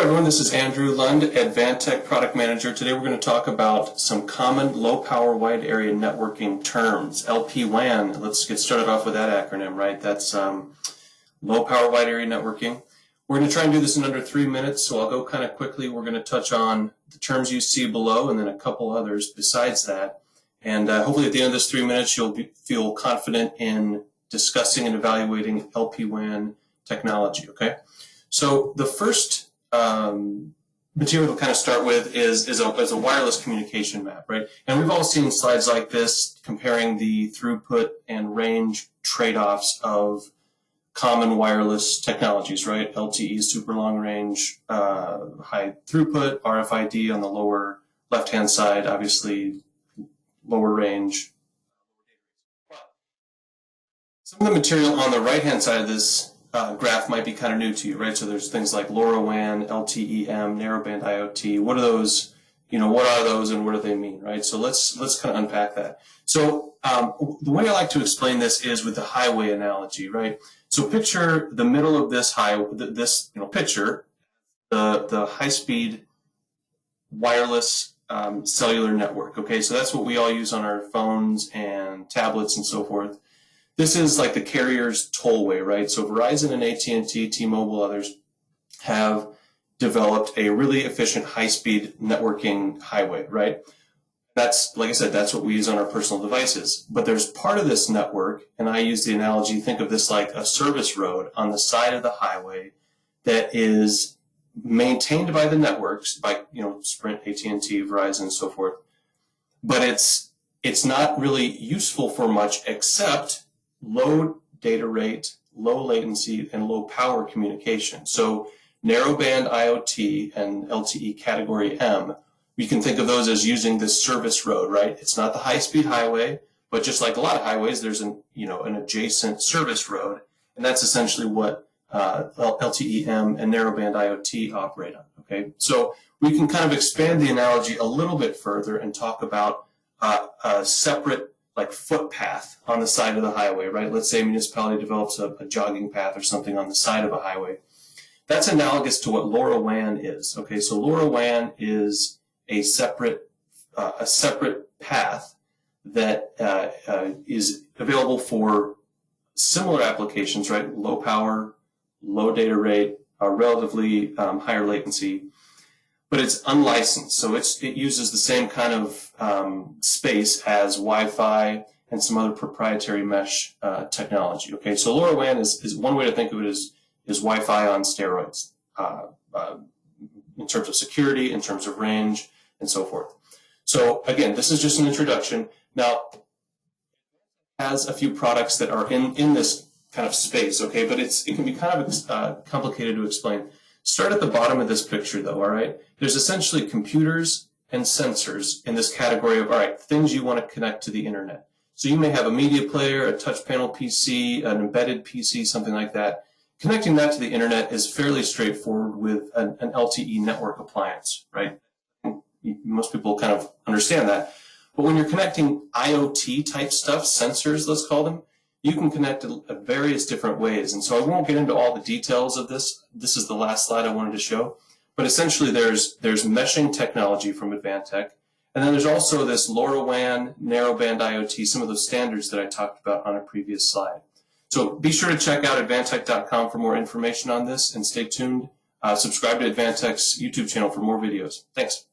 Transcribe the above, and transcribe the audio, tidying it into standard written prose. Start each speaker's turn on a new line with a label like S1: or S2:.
S1: everyone, this is Andrew Lund, Advantech Product Manager. Today we're going to talk about some common low-power wide area networking terms, LPWAN. Let's get started off with that acronym, right? That's low-power wide area networking. We're going to try and do this in under 3 minutes, so I'll go kind of quickly. We're going to touch on the terms you see below and then a couple others besides that. And hopefully at the end of this 3 minutes, you'll feel confident in discussing and evaluating LPWAN technology, okay? So the first material to kind of start with is a wireless communication map, right? And we've all seen slides like this comparing the throughput and range trade-offs of common wireless technologies, right? LTE, super long range, high throughput, RFID on the lower left-hand side, obviously lower range. Some of the material on the right-hand side of this graph might be kind of new to you, right? So there's things like LoRaWAN, LTE-M, narrowband IoT. What are those? What are those and what do they mean, right? So let's kind of unpack that. So the way I like to explain this is with the highway analogy, right? So picture the middle of this picture the high-speed wireless cellular network. Okay, so that's what we all use on our phones and tablets and so forth. This is like the carrier's tollway, right? So Verizon and AT&T, T-Mobile, others have developed a really efficient high-speed networking highway, right? That's, like I said, that's what we use on our personal devices. But there's part of this network, and I use the analogy, think of this like a service road on the side of the highway that is maintained by the networks, by Sprint, AT&T, Verizon, and so forth. But it's not really useful for much except low data rate, low latency, and low power communication. So narrowband IoT and LTE category M, we can think of those as using this service road, right? It's not the high-speed highway, but just like a lot of highways, there's an adjacent service road, and that's essentially what LTE-M and narrowband IoT operate on, okay? So we can kind of expand the analogy a little bit further and talk about a separate footpath on the side of the highway, right? Let's say a municipality develops a jogging path or something on the side of a highway. That's analogous to what LoRaWAN is, okay? So LoRaWAN is a separate path that is available for similar applications, right? Low power, low data rate, relatively higher latency, but it's unlicensed. So it uses the same kind of space as Wi-Fi and some other proprietary mesh technology. Okay, so LoRaWAN is one way to think of it is Wi-Fi on steroids in terms of security, in terms of range, and so forth. So again, this is just an introduction. Now, it has a few products that are in this kind of space, okay, but it can be kind of complicated to explain. Start at the bottom of this picture, though, all right? There's essentially computers and sensors in this category of, all right, things you want to connect to the internet. So you may have a media player, a touch panel PC, an embedded PC, something like that. Connecting that to the internet is fairly straightforward with an LTE network appliance, right? Most people kind of understand that. But when you're connecting IoT type stuff, sensors, let's call them, you can connect in various different ways. And so I won't get into all the details of this. This is the last slide I wanted to show. But essentially there's meshing technology from Advantech. And then there's also this LoRaWAN, narrowband IoT, some of those standards that I talked about on a previous slide. So be sure to check out advantech.com for more information on this and stay tuned. Subscribe to Advantech's YouTube channel for more videos. Thanks.